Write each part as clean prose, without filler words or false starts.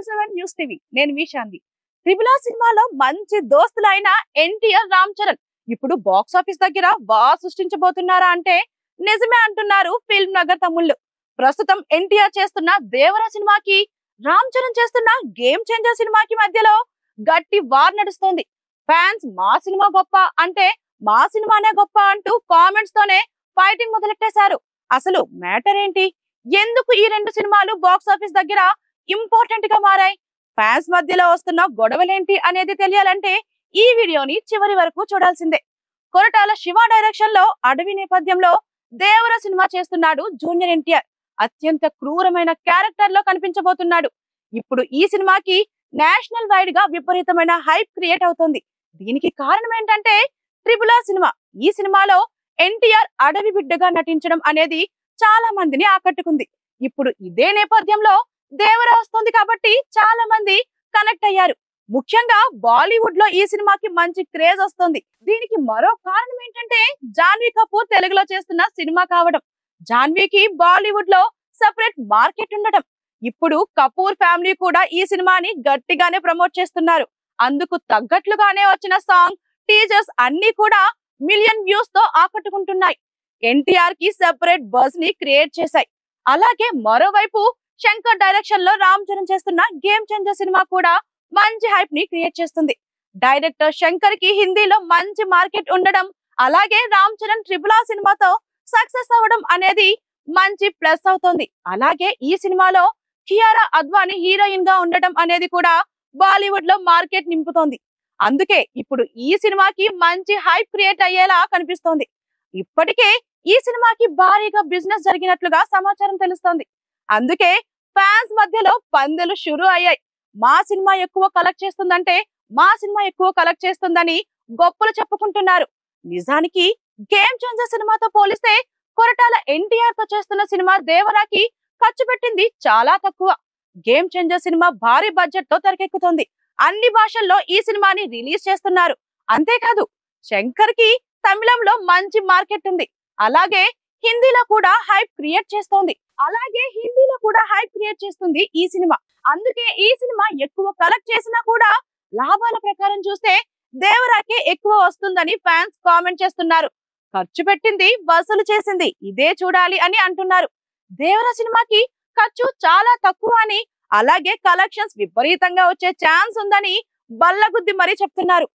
7 news TV నేను మీ శాంతి. Triple R సినిమాలో మంచి దోస్తులైన ఎన్టీఆర్ రామ్ చరణ్ ఇప్పుడు బాక్స్ ఆఫీస్ దగ్గర బాగా సృష్టించబోతున్నారా అంటే నిజమే అంటున్నారు ఫిల్మ్ నగర్ తమ్ముళ్ళు. ప్రస్తుతం ఎన్టీఆర్ చేస్తున్న దేవర సినిమాకి రామ్ చరణ్ చేస్తున్న గేమ్ చేంజర్ సినిమాకి మధ్యలో గట్టి వార్ నడుస్తోంది. ఫ్యాన్స్ మా సినిమా గొప్ప అంటే మా సినిమానే గొప్ప అంటూ కామెంట్స్ తోనే ఫైటింగ్ మొదలెట్టేశారు. అసలు మ్యాటర్ ఏంటి, ఎందుకు ఈ రెండు సినిమాలు బాక్స్ ఆఫీస్ దగ్గర ఇంపార్టెంట్ గా మారాయి, ఫ్యాన్స్ మధ్యలో వస్తున్న గొడవలేంటి అనేది తెలియాలంటే ఈ వీడియోని చివరి వరకు చూడాల్సిందే. కొరటాల శివ డైరెక్షన్ లో అడవి నేపథ్యంలో దేవర సినిమా చేస్తున్నాడు జూనియర్ ఎన్టీఆర్. అత్యంత క్రూరమైన క్యారెక్టర్ లో కనిపించబోతున్నాడు. ఇప్పుడు ఈ సినిమాకి నేషనల్ వైడ్ గా విపరీతమైన హైప్ క్రియేట్ అవుతుంది. దీనికి కారణం ఏంటంటే ట్రిపుల్ ఆర్ సినిమా. ఈ సినిమాలో ఎన్టీఆర్ అడవి బిడ్డగా నటించడం అనేది చాలా మందిని ఆకట్టుకుంది. ఇప్పుడు ఇదే నేపథ్యంలో దేవర వస్తుంది కాబట్టి చాలా మంది కనెక్ట్ అయ్యారు. ముఖ్యంగా బాలీవుడ్ లో ఈ సినిమాకి మంచి క్రేజ్ వస్తుంది. దీనికి మరో కారణం ఏంటంటే జాన్వీ కపూర్ తెలుగులో చేస్తున్న సినిమా కావడం. జాన్వీకి బాలీవుడ్ లో సెపరేట్ మార్కెట్ ఉండటం. ఇప్పుడు కపూర్ ఫ్యామిలీ కూడా ఈ సినిమాని గట్టిగానే ప్రమోట్ చేస్తున్నారు. అందుకు తగ్గట్లుగానే వచ్చిన సాంగ్ టీజర్స్ అన్ని కూడా మిలియన్ వ్యూస్ తో ఆకట్టుకుంటున్నాయి. ఎన్టీఆర్ కి సెపరేట్ బజ్ ని క్రియేట్ చేశాయి. అలాగే మరోవైపు శంకర్ డైరెక్షన్ లో రామ్ చరణ్ చేస్తున్న గేమ్ చేంజర్ సినిమా కూడా మంచి హైప్ ని క్రియేట్ చేస్తుంది. డైరెక్టర్ శంకర్ కి హిందీలో మంచి మార్కెట్ ఉండడం, అలాగే రామ్ చరణ్ ట్రిపుల్ ఆర్ సినిమాతో సక్సెస్ అవ్వడం అనేది మంచి ప్లస్ అవుతోంది. అలాగే ఈ సినిమాలో కియారా అద్వానీ హీరోయిన్ గా ఉండడం అనేది కూడా బాలీవుడ్ లో మార్కెట్ నింపుతోంది. అందుకే ఇప్పుడు ఈ సినిమాకి మంచి హైప్ క్రియేట్ అయ్యేలా కనిపిస్తోంది. ఇప్పటికే ఈ సినిమాకి భారీగా బిజినెస్ జరిగినట్లుగా సమాచారం తెలుస్తోంది. అందుకే ఫ్యాన్స్ మధ్యలో పందెలు షురూ అయ్యాయి. మా సినిమా ఎక్కువ కలెక్ట్ చేస్తుందంటే మా సినిమా ఎక్కువ కలెక్ట్ చేస్తుందని గొప్పలు చెప్పుకుంటున్నారు. నిజానికి గేమ్ చేంజర్ సినిమాతో పోలిస్తే కొరటాల ఎన్టీఆర్ తో చేస్తున్న సినిమా దేవరాకి ఖర్చు పెట్టింది చాలా తక్కువ. గేమ్ చేంజర్ సినిమా భారీ బడ్జెట్ తో తెరకెక్కుతోంది. అన్ని భాషల్లో ఈ సినిమాని రిలీజ్ చేస్తున్నారు. అంతేకాదు శంకర్ కి తమిళంలో మంచి మార్కెట్ ఉంది. అలాగే హిందీలో కూడా హైప్ క్రియేట్ చేస్తుంది ఈ సినిమా. అందుకే ఈ సినిమా ఎక్కువ కలెక్ట్ చేసినా కూడా లాభాల ప్రకారం చూస్తే దేవరాకే ఎక్కువ వస్తుందని ఫ్యాన్స్ కామెంట్ చేస్తున్నారు. ఖర్చు పెట్టింది వసూలు చేసింది ఇదే చూడాలి అని అంటున్నారు. దేవర సినిమాకి ఖర్చు చాలా తక్కువ అని, అలాగే కలెక్షన్స్ విపరీతంగా వచ్చే ఛాన్స్ ఉందని బల్లగుద్ది మరీ చెప్తున్నారు.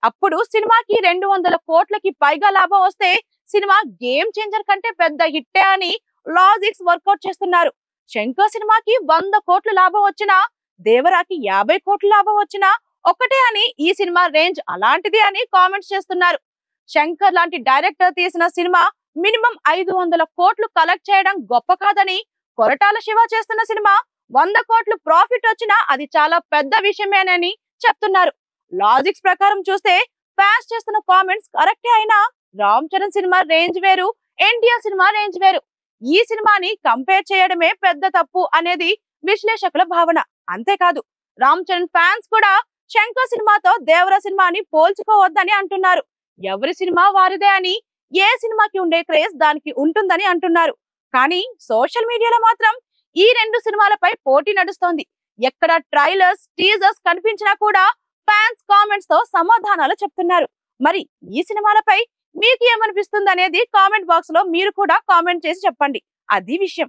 అప్పుడు సినిమాకి 200 కోట్లకి పైగా లాభం వస్తే సినిమా గేమ్ చేంజర్ కంటే పెద్ద హిట్టే అని లాజిక్స్ వర్కౌట్ చేస్తున్నారు. శంకర్ సినిమాకి 100 కోట్ల లాభం వచ్చినా, దేవరాకి 50 కోట్ల లాభం వచ్చినా ఒకటే అని, ఈ సినిమా రేంజ్ అలాంటిది అని కామెంట్స్ చేస్తున్నారు. శంకర్ లాంటి డైరెక్టర్ తీసిన సినిమా మినిమం 500 కోట్లు కలెక్ట్ చేయడం గొప్ప కాదని, కొరటాల శివ చేస్తున్న సినిమా 100 కోట్లు ప్రాఫిట్ వచ్చినా అది చాలా పెద్ద విషయమేనని చెప్తున్నారు. లాజిక్స్ ప్రకారం చూస్తే ఫ్యాన్స్ చేస్తున్న కామెంట్స్ కరెక్టే అయినా రామ్ చరణ్ సినిమా రేంజ్ వేరు, ఎన్టీఆర్ సినిమా రేంజ్ వేరు. ఈ సినిమాని కంపేర్ చేయడమే పెద్ద తప్పు అనేది విశ్లేషకుల భావన. అంతేకాదు రామ్ చరణ్ ఫ్యాన్స్ కూడా శంకర్ సినిమాతో దేవర సినిమాని పోల్చుకోవద్దని అంటున్నారు. ఎవరి సినిమా వారిదే అని, ఏ సినిమాకి ఉండే క్రేజ్ దానికి ఉంటుందని అంటున్నారు. కానీ సోషల్ మీడియాలో మాత్రం ఈ రెండు సినిమాలపై పోటీ నడుస్తోంది. ఎక్కడ ట్రైలర్స్ టీజర్స్ కనిపించినా కూడా ఫ్యాన్స్ కామెంట్స్ తో సమాధానాలు చెప్తున్నారు. మరి ఈ సినిమాలపై మీకు ఏమనిపిస్తుంది అనేది కామెంట్ బాక్స్ లో మీరు కూడా కామెంట్ చేసి చెప్పండి. అది విషయం.